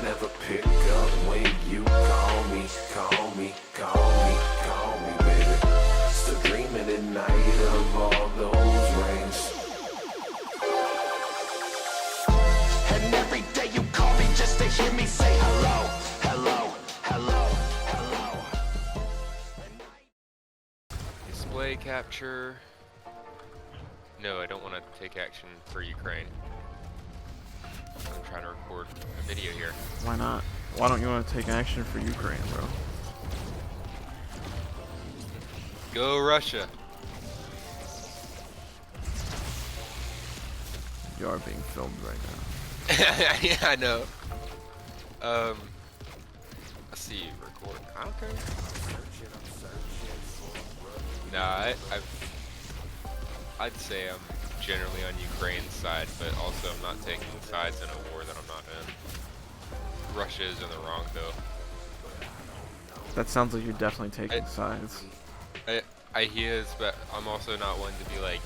never pick up when you call me, call me, call me, call me, baby. Still dreaming at night of all those rings. And every day you call me just to hear me say hello, hello, hello, hello. Display capture. No, I don't want to take action for Ukraine. I'm trying to record a video here. Why not? Why don't you want to take action for Ukraine, bro? Go Russia! You are being filmed right now. Yeah, I know. Let's see, record. I don't care. Nah, I'd say I'm generally on Ukraine's side, but also I'm not taking sides in a war that I'm not in. Russia is in the wrong, though. That sounds like you're definitely taking sides. I hear, but I'm also not one to be like,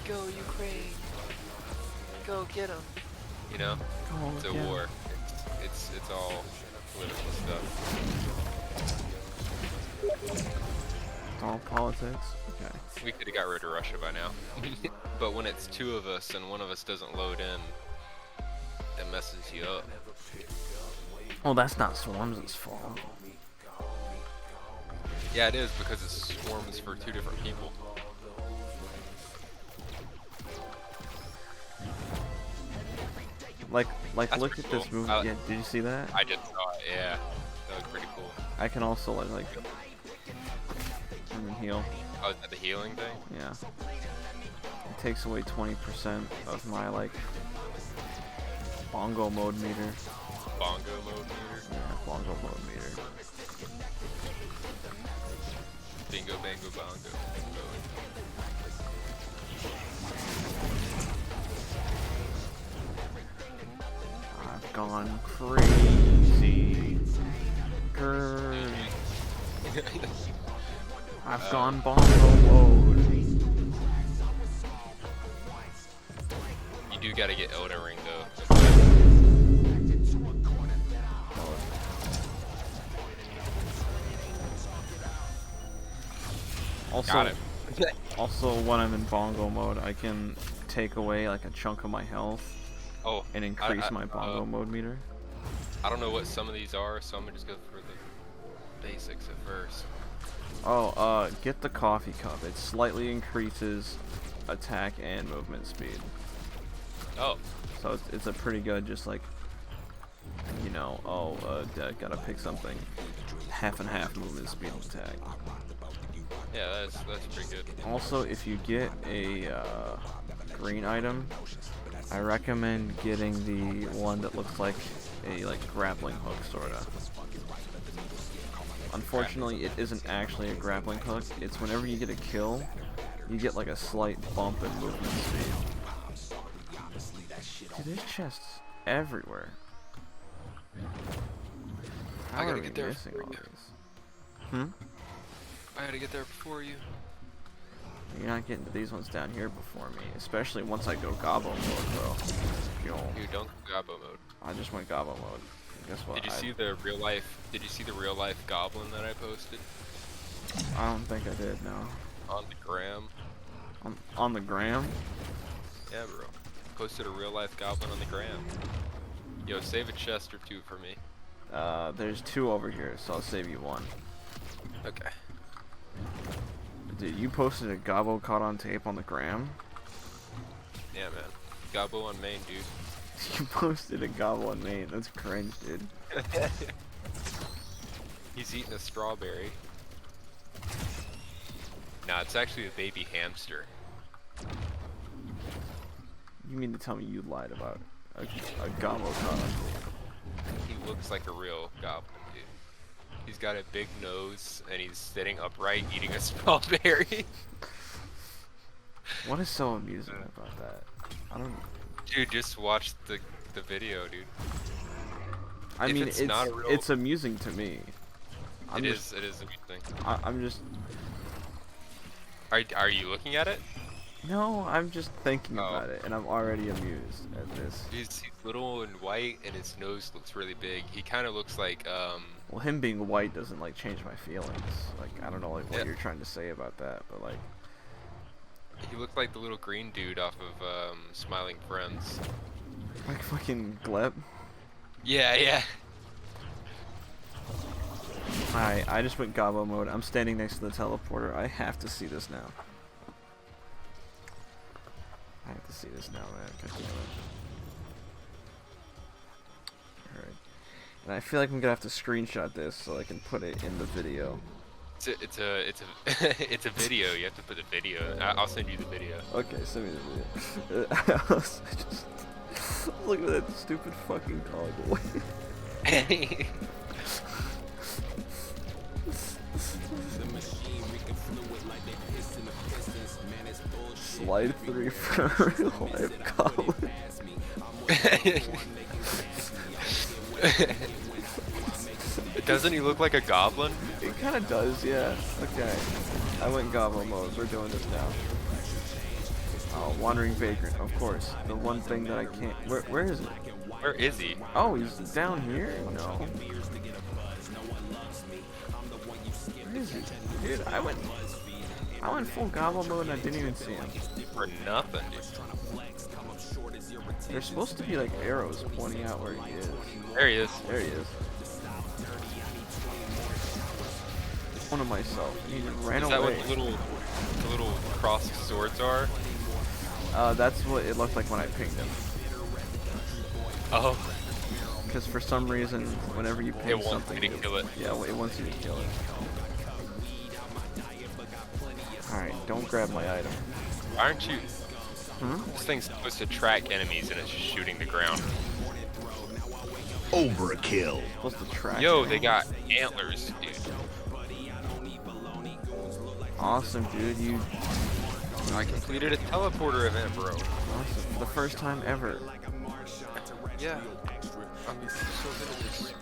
go Ukraine, go get them. You know, it's a war. It's all political stuff. It's all politics. Okay. We could have got rid of Russia by now. But when it's two of us and one of us doesn't load in, it messes you up. Well, that's not Swarms' fault. Yeah, it is, because it swarms for two different people. Like That's look at pretty this cool. movie. Yeah, did you see that? I just saw it, yeah. That was pretty cool. I can also like heal. Oh, is that the healing thing? Yeah. It takes away 20% of my like bongo mode meter. Bongo mode meter? Yeah, bongo mode meter. Bingo, bango, bongo. I've gone crazy. Grrr. I've gone bongo mode. You do gotta get Elden Ring though. Got it. Also, when I'm in bongo mode, I can take away like a chunk of my health and increase my bongo mode meter. I don't know what some of these are, so I'm gonna just go for the basics at first. Get the coffee cup. It slightly increases attack and movement speed. Oh. So it's a pretty good, just like, you know, gotta pick something. Half and half movement speed and attack. Yeah, that's pretty good. Also, if you get a green item, I recommend getting the one that looks like a grappling hook, sorta. Unfortunately, it isn't actually a grappling hook. It's whenever you get a kill, you get like a slight bump in movement speed. Dude, there's chests everywhere. How I gotta are we get there missing before all you. these? Hmm? I gotta get there before you. You're not getting to these ones down here before me, especially once I go gobbo mode, bro. Yo, Dude, don't go Gobbo mode. I just went gobbo mode. Guess what? Did you see the real life? Did you see the real life goblin that I posted I don't think I did. No. on the gram? On the gram? Yeah, bro. Posted a real life goblin on the gram. Yo, save a chest or two for me. There's 2 over here, so I'll save you 1. Okay. Dude, you posted a gobbo caught on tape on the gram? Yeah, man. Gobbo on main, dude. You posted a gobbo on main. That's cringe, dude. He's eating a strawberry. Nah, it's actually a baby hamster. You mean to tell me you lied about a gobbo caught on tape? He looks like a real goblin, dude. He's got a big nose, and he's sitting upright eating a strawberry. What is so amusing about that? I don't... Dude, just watch the video, dude. I mean, it's not a real... it's amusing to me. It is amusing. I'm just... Are you looking at it? No, I'm just thinking Oh. about it, and I'm already amused at this. He's little and white, and his nose looks really big. He kind of looks like Well, him being white doesn't like change my feelings. Like, I don't know like what Yeah. you're trying to say about that, but like, he looked like the little green dude off of Smiling Friends. fucking Gleb. Yeah, yeah. Alright, I just went Gobbo mode. I'm standing next to the teleporter. I have to see this now. I have to see this now, man. God damn it. Alright. And I feel like I'm gonna have to screenshot this so I can put it in the video. It's a it's a video. You have to put the video. I'll send you the video. Okay, send me the video. I was just look at that stupid fucking goggle. Slide 3 for real life goblin. Doesn't he look like a goblin? It kind of does, yeah. Okay. I went gobble mode. We're doing this now. Oh, Wandering Vagrant, of course. The one thing that I can't. Where is it? Where is he? Oh, he's down here? No. Where is he? Dude, I went full gobble mode and I didn't even see him. For nothing, dude. There's supposed to be like arrows pointing out where he is. There he is. There he is. One of myself. He just ran Is that away. what the little crossed swords are? That's what it looked like when I pinged him. Oh, Because for some reason, whenever you ping it wants something, me to kill it. yeah, it wants you to kill it. Alright, don't grab my item. Aren't you? Hmm? This thing's supposed to track enemies and it's just shooting the ground. Overkill. Supposed to track Yo, it. they got antlers, dude. Awesome, dude. You I completed a teleporter event, bro. awesome. The first time ever. Yeah. I'm so good at this.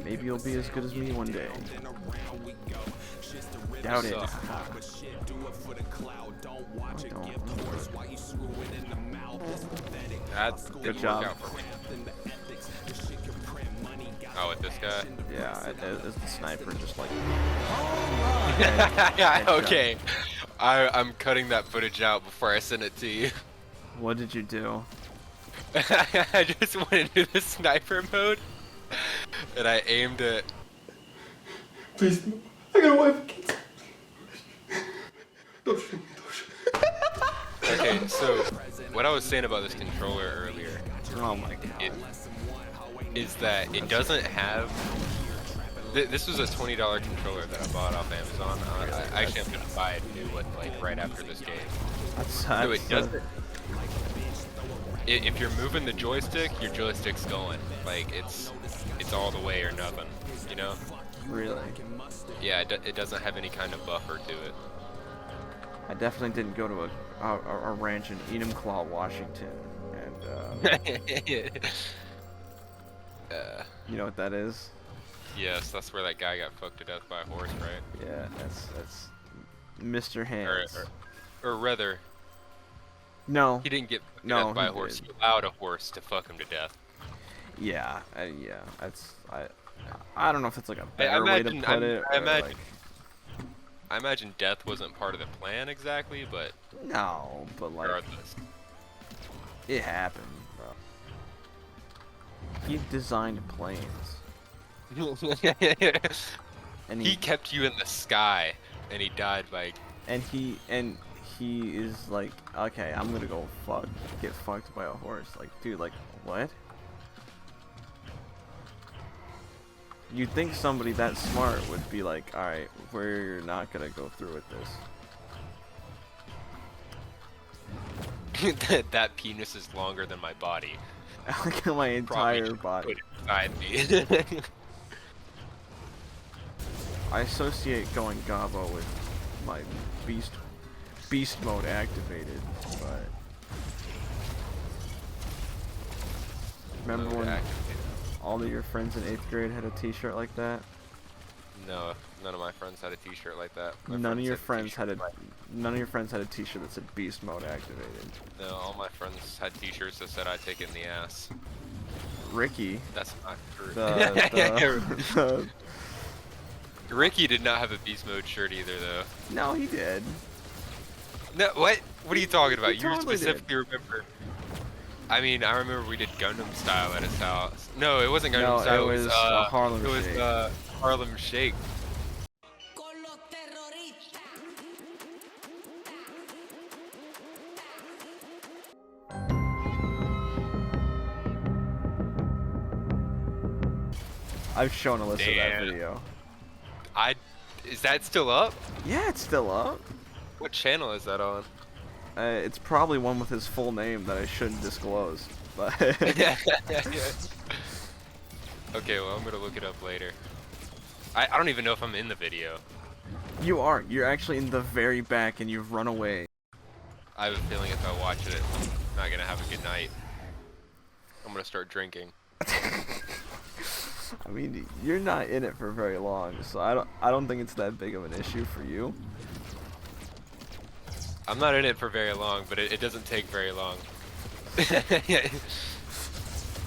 Maybe you'll be as good as me one day. Doubt it. Suck. That Good didn't job. work out for me. Oh, with this guy? Yeah, it's the sniper just like. Yeah, okay. I'm cutting that footage out before I send it to you. What did you do? I just went into the sniper mode and I aimed it. Please, I got a wife and kids. Don't shoot me, don't shoot me. Okay, so what I was saying about this controller earlier Oh my god. is that it doesn't have. This was a $20 controller that I bought off Amazon. I actually am gonna buy a new one like right after this game. That's So it doesn't. If you're moving the joystick, your joystick's going. Like it's all the way or nothing. You know? really. Yeah, it doesn't have any kind of buffer to it. I definitely didn't go to a ranch in Enumclaw, Washington, and you know what that is? Yes, that's where that guy got fucked to death by a horse, right? Yeah, that's Mr. Hands. Or rather, No. he didn't get fucked to No, death by he a horse. did. He allowed a horse to fuck him to death. Yeah, yeah. I don't know if that's like a better way to imagine- put it. I or, imagine- like, I imagine death wasn't part of the plan exactly, but no, but like regardless. it happened, bro. He designed planes, and He kept you in the sky, and he died by. and he is like, okay, I'm gonna go get fucked by a horse. Like, dude, like, what? You'd think somebody that smart would be like, alright, we're not gonna go through with this. that penis is longer than my body. Look at my Probably entire should body. put it inside me. I associate going Gabo with my beast mode activated, but remember when all of your friends in 8th grade had a t-shirt like that? No, none of my friends had a T-shirt like that. My None of your friends friends had a T-shirt none of your friends had a T-shirt that said Beast Mode activated. No, all my friends had T-shirts that said I take it in the ass. Ricky, That's not true. the Ricky did not have a Beast Mode shirt either, though. no, he did. No, what? What are you talking about? He You totally specifically remember. I mean, I remember we did Gundam Style at his house. No, it wasn't Gundam No, Style. it was Harlem It was Shake. Harlem Shake. Con los terroristas. I've shown Alyssa that Damn. video. Is that still up? Yeah, it's still up. What channel is that on? It's probably one with his full name that I shouldn't disclose, but Okay, well, I'm gonna look it up later. I don't even know if I'm in the video. you aren't. You're actually in the very back, and you've run away. I have a feeling if I watch it, I'm not gonna have a good night. I'm gonna start drinking. I mean, you're not in it for very long, so I don't think it's that big of an issue for you. I'm not in it for very long, but it doesn't take very long.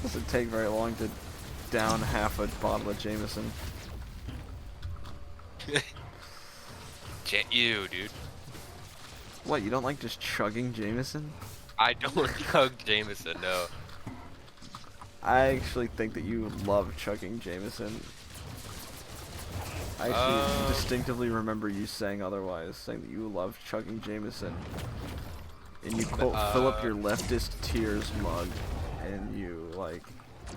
Doesn't take very long to down half a bottle of Jameson. You, dude. What, you don't like just chugging Jameson? I don't chug Jameson, no. I actually think that you love chugging Jameson. I actually distinctively remember you saying otherwise, saying that you love chugging Jameson. And you quote fill up your leftist tears mug, and you like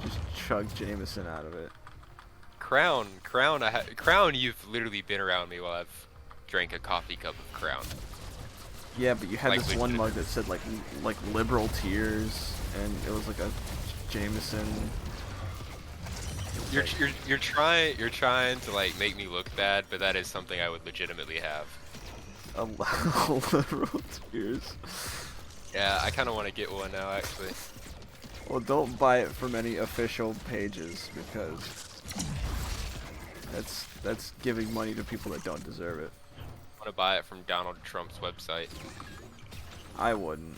just chug Jameson out of it. Crown, you've literally been around me while I've drank a coffee cup of Crown. Yeah, but you had Like this one legit. mug that said like liberal tears, and it was like a Jameson. You're trying to like make me look bad, but that is something I would legitimately have. A liberal tears. Yeah, I kind of want to get one now, actually. Well, don't buy it from any official pages because that's giving money to people that don't deserve it. I want to buy it from Donald Trump's website. I wouldn't,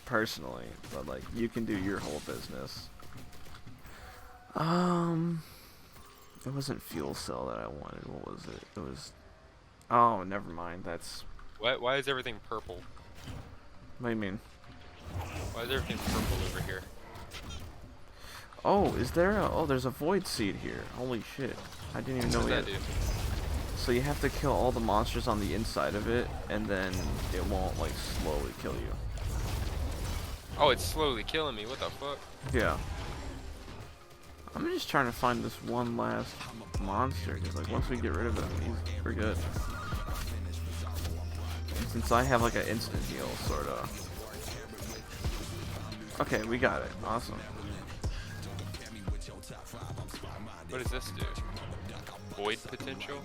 personally, but like you can do your whole business. It wasn't fuel cell that I wanted. What was it? It was. Oh, never mind. That's. Why is everything purple? What do you mean? Why is everything purple over here? Oh, is there a? Oh, there's a void seed here. Holy shit! I didn't even know What we does had. that do? So you have to kill all the monsters on the inside of it, and then it won't like slowly kill you. Oh, it's slowly killing me. What the fuck? Yeah. I'm just trying to find this one last monster, because like once we get rid of him, we're good. Since I have like an instant heal, sorta. Okay, we got it. Awesome. What does this do? Void potential?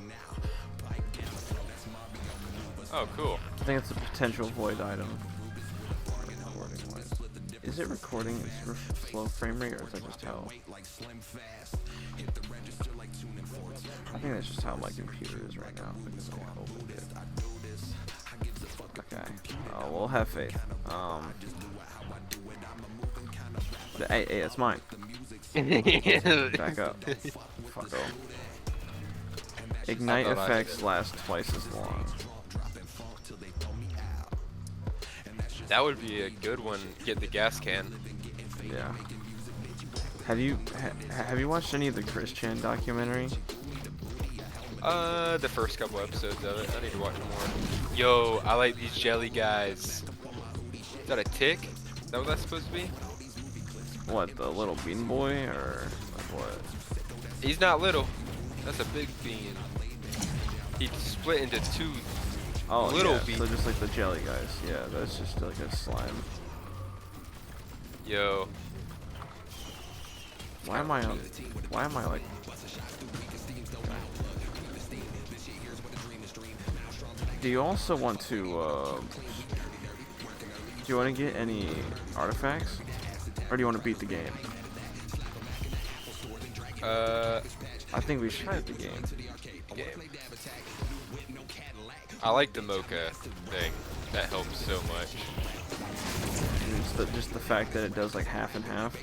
Oh, cool. I think it's a potential void item. Recording-wise. Is it recording in slow frame rate, or is that just how? I think that's just how my computer is right now, because I opened it. Okay. We'll have faith. Hey, it's mine. Back up. Fuck off. Ignite I thought I effects did. last twice as long. That would be a good one. Get the gas can. Yeah. Have you watched any of the Chris Chan documentary? The first couple episodes of it. I need to watch more. Yo, I like these jelly guys. Is that a tick? Is that what that's supposed to be? What, the little bean boy, or like what? He's not little. That's a big bean. He split into two. Oh, Little yeah, bean. so just like the jelly guys. Yeah, that's just like a slime. Yo. Why am I like? Do you also want to, do you want to get any artifacts? Or do you want to beat the game? I I think we should beat the game. game. I like the mocha thing. That helps so much. Just the fact that it does like half and half.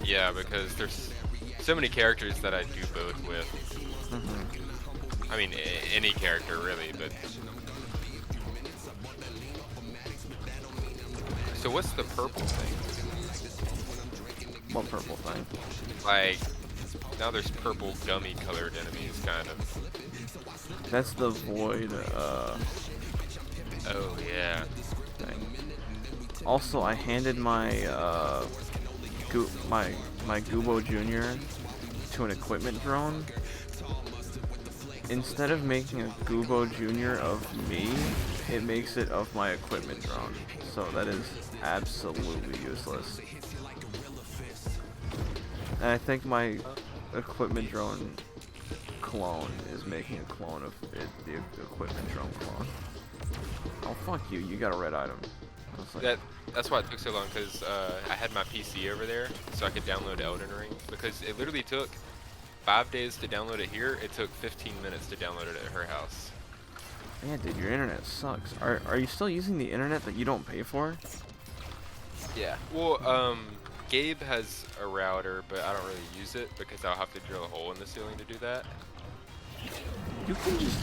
Yeah, because there's so many characters that I do both with. I mean, any character really, but. So what's the purple thing? What purple thing? Like, now there's purple gummy colored enemies, kind of. That's the void Oh yeah. thing. Also, I handed my my Goobo Jr. to an equipment drone. Instead of making a Goobo Jr. of me, it makes it of my equipment drone. So that is absolutely useless. And I think my equipment drone clone is making a clone of it, the equipment drone clone. Oh fuck you! You got a red item. Like, That's why it took so long, because I had my PC over there, so I could download Elden Ring. Because it literally took 5 days to download it here. It took 15 minutes to download it at her house. man, dude, your internet sucks. Are you still using the internet that you don't pay for? Yeah. Well, Gabe has a router, but I don't really use it because I'll have to drill a hole in the ceiling to do that. You can just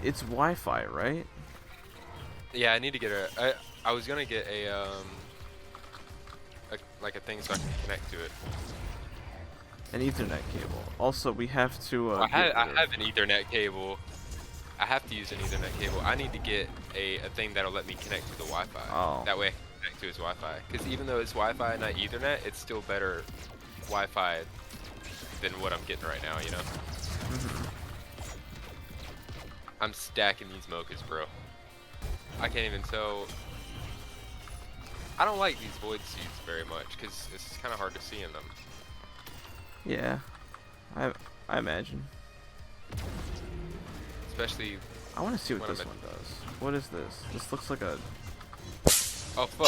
it's Wi-Fi, right? Yeah, I need to get I was gonna get a like a thing so I can connect to it. An Ethernet cable. Also, we have to. I have an Ethernet cable. I have to use an Ethernet cable. I need to get a thing that'll let me connect to the Wi-Fi. Oh. That way I can connect to his Wi-Fi. Because even though it's Wi-Fi, not Ethernet, it's still better Wi-Fi than what I'm getting right now, you know? I'm stacking these mochas, bro. I can't even tell. I don't like these void seeds very much because it's kind of hard to see in them. Yeah, I imagine. Especially. I want to see what when this one does. What is this? This looks like a Oh fuck!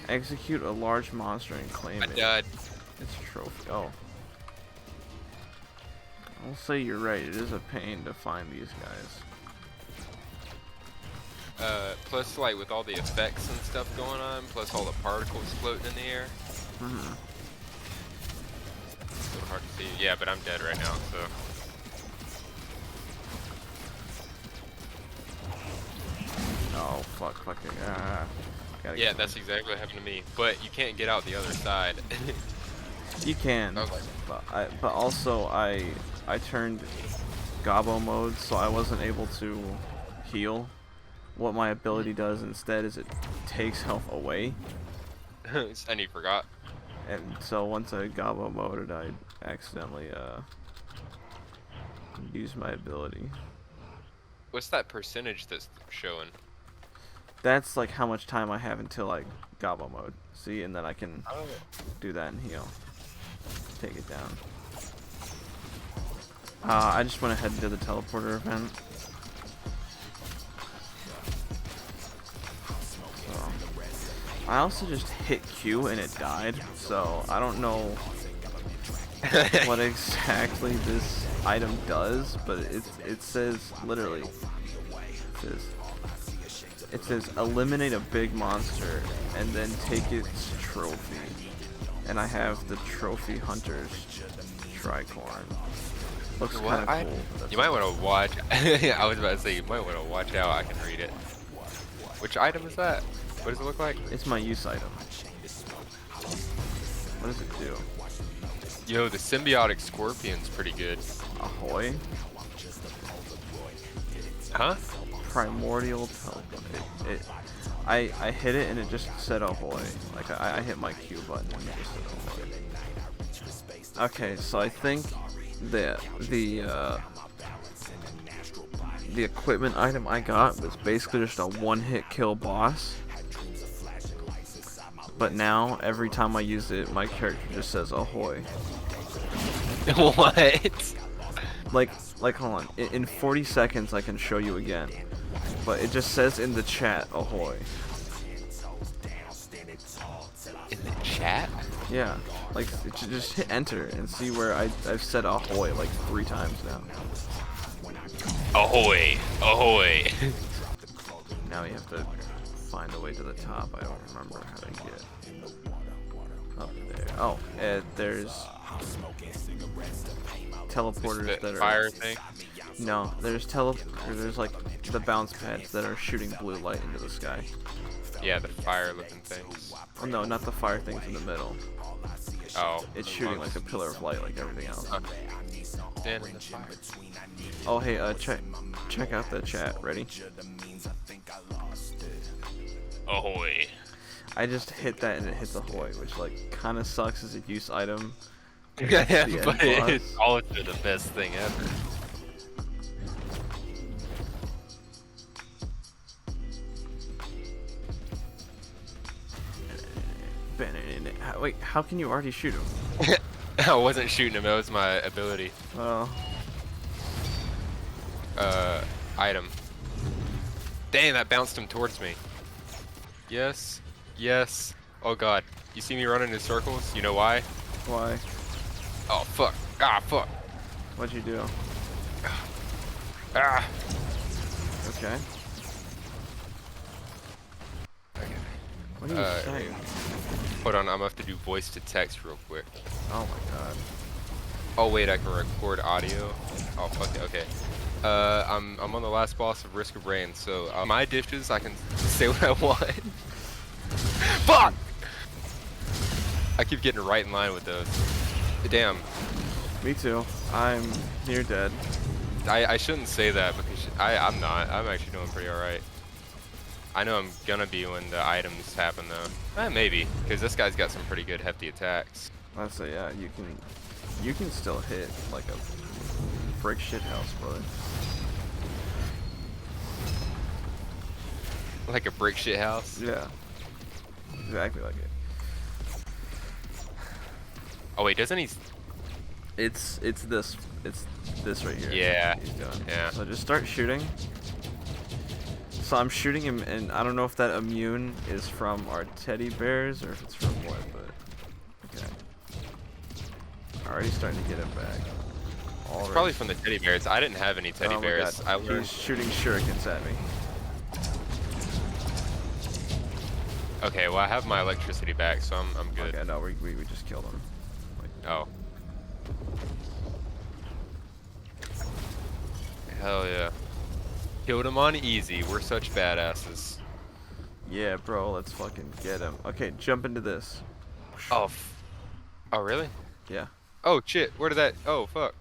execute a large monster and claim I it. died. It's a trophy. Oh. I'll say you're right. It is a pain to find these guys. Plus, like with all the effects and stuff going on, plus all the particles floating in the air. It's so hard to see. Yeah, but I'm dead right now, so. Oh fucking Yeah, that's exactly what happened to me. But you can't get out the other side. You can, I was like, but also I turned Gobbo mode, so I wasn't able to heal. What my ability does instead is it takes health away, and you forgot. and so once I Gobbo moded, I accidentally used my ability. What's that percentage that's showing? That's like how much time I have until I Gobbo mode. See, and then I can do that and heal. Take it down. I just went ahead and did the teleporter event. So, I also just hit Q and it died, so I don't know what exactly this item does, but it says literally, it says eliminate a big monster and then take its trophy. And I have the Trophy Hunter's Tricorn. Looks kind of cool. You might want to watch. I was about to say you might want to watch out. I can read it. Which item is that? What does it look like? It's my use item. What does it do? Yo, the symbiotic scorpion's pretty good. Ahoy? Huh? Primordial teleport. I hit it and it just said ahoy. Like I hit my Q button and it just said ahoy. Okay, so I think that the equipment item I got was basically just a one-hit kill boss. But now every time I use it, my character just says ahoy. What? Like hold on. In 40 seconds I can show you again. But it just says in the chat ahoy. In the chat? Yeah, like just hit enter and see where I've said ahoy like 3 times now. Ahoy! Ahoy! Now we have to find a way to the top. I don't remember how to get up there. Oh, there's teleporters that are fire thing. No, there's like the bounce pads that are shooting blue light into the sky. Yeah, the fire-looking things. Oh no, not the fire things in the middle. Oh. It's shooting like a pillar of light, like everything else. Okay. Stand in the fire. Oh hey, check out the chat. Ready? Ahoy! I just hit that and it hits ahoy, which like kind of sucks as a use item. Yeah, the but end boss. it's also the best thing ever. Wait, how can you already shoot him? I wasn't shooting him, that was my ability. Oh, Item. Dang, that bounced him towards me. Yes. Yes. Oh god. You see me running in circles? You know why? why? Oh fuck. Ah, fuck. What'd you do? Ah. Okay. What are you saying? Hold on, I'm gonna have to do voice to text real quick. Oh my god. Oh wait, I can record audio. Oh fuck it, okay. I'm on the last boss of Risk of Rain, so my dishes I can say what I want. Fuck! I keep getting right in line with those. Damn. Me too. I'm near dead. I shouldn't say that because I'm not. I'm actually doing pretty alright. I know I'm gonna be when the items happen though. Maybe, because this guy's got some pretty good hefty attacks. I'd say yeah, you can still hit like a brick shit house, brother. Like a brick shit house. Yeah. Exactly like it. Oh wait, doesn't he? It's this right here. Yeah. He's doing. Yeah. So just start shooting. So I'm shooting him, and I don't know if that immune is from our teddy bears or if it's from what, but okay. Already starting to get him back. It's probably from the teddy bears. I didn't have any teddy Oh my bears. God. I learned. He's shooting shurikens at me. Okay, well I have my electricity back, so I'm good. Okay, no, we just killed him. Oh. Hell yeah. Killed him on easy. We're such badasses. Yeah, bro, let's fucking get him. Okay, jump into this. Oh. Oh really? Yeah. Oh shit. Where did that? Oh fuck.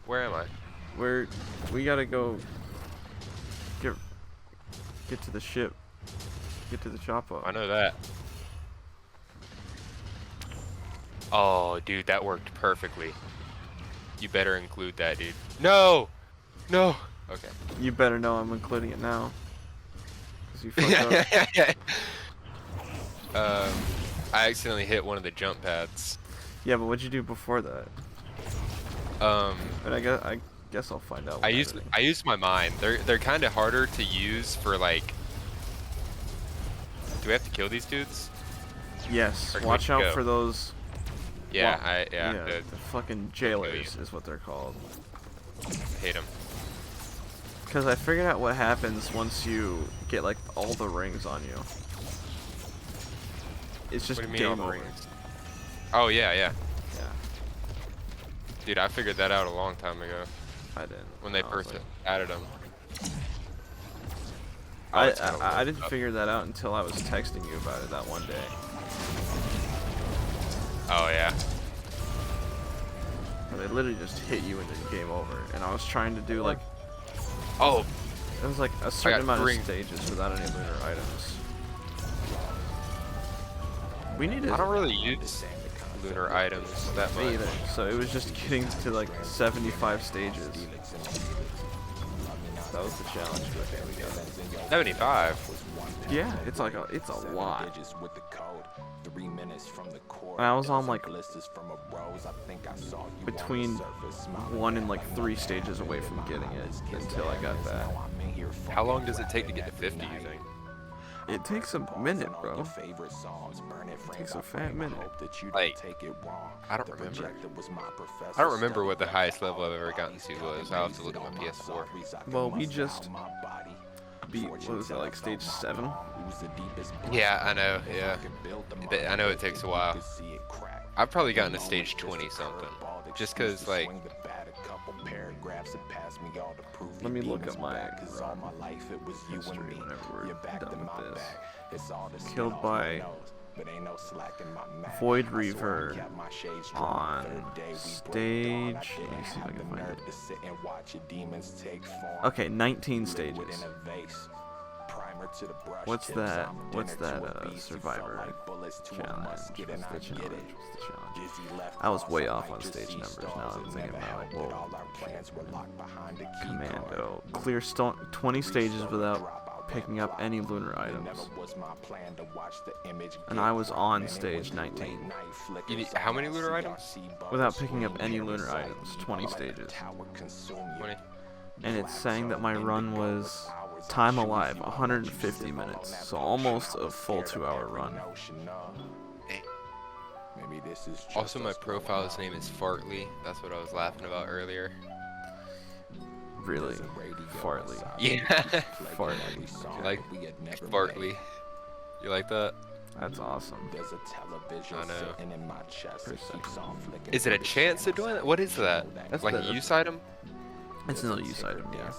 Where am I? We gotta go get to the ship. Get to the chopper. I know that. Oh, dude, that worked perfectly. You better include that, dude. No! No! Okay. You better know I'm including it now. 'Cause you fucked up. I accidentally hit one of the jump pads. Yeah, but what'd you do before that? And I guess I'll find out. I used my mind. They're kind of harder to use for like. Do we have to kill these dudes? Yes. Or can we Watch just out go? for those. Yeah, Yeah, the the fucking jailers is what they're called. hate them. Because I figured out what happens once you get like all the rings on you. It's just What do you mean all game the over. rings? Oh yeah. Yeah, Dude, I figured that out a long time ago I didn't. when they I was first like- added them. I didn't figure that out until I was texting you about it that one day. Oh yeah. They literally just hit you and then game over. And I was trying to do like Oh, it was like a certain amount three. of stages without any lunar items. We needed. I don't really use lunar items that Me much. either. So it was just getting to like 75 stages. That was the challenge. Okay, we got it. 75. Yeah, it's like it's a lot. And I was on like between 1 and like 3 stages away from getting it until I got that. How long does it take to get to 50, you think? It takes a minute, bro. It takes a fat minute. Like, I don't remember. I don't remember what the highest level I've ever gotten to was. I'll have to look at my PS4. Well, we just beat, what was it, like stage 7? Yeah, I know, yeah. I know it takes a while. I've probably gotten to stage 20 something. Just cause, like... Let me look at my history whenever we're done with this. Killed by Void Reaver on stage... Let me see if I can find it. Okay, 19 stages. What's that? Survivor challenge? What's the challenge? I was way off on stage numbers. Now I'm thinking about like, whoa. Commando. Clear 20 stages without picking up any lunar items. And I was on stage 19. You need, how many lunar items? Without picking up any lunar items. 20 stages. 20. And it's saying that my run was time alive 150 minutes, so almost a full 2-hour run. Also, my profile's name is Fartley. That's what I was laughing about earlier. Really? Fartley. Yeah. Fartley. Like Fartley. You like that? That's awesome. I know. Is it a chance to join that? What is that? That's like the- a use item? It's an use item, yeah.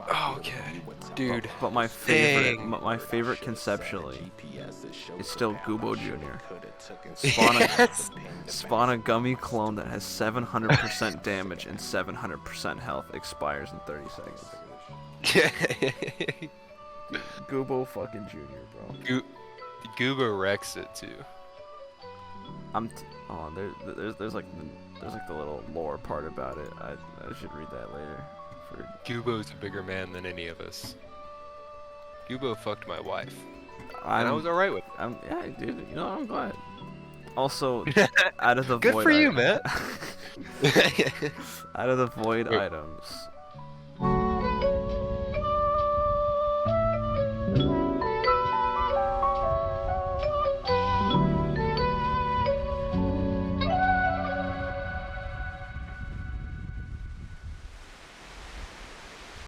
Oh, okay. Dude. But my favorite, Dang. my favorite conceptually is still Goobo Jr. Spawn a gummy clone that has 700% damage and 700% health, expires in 30 seconds. Dude, Goobo fucking Jr., bro. Goobo wrecks it too. There's like the little lore part about it. I should read that later. Goobo's a bigger man than any of us. Goobo fucked my wife. And I was alright with it. Yeah, dude. You know, I'm glad. Also, out of the Good void for you, item- man. out of the void Wait. items,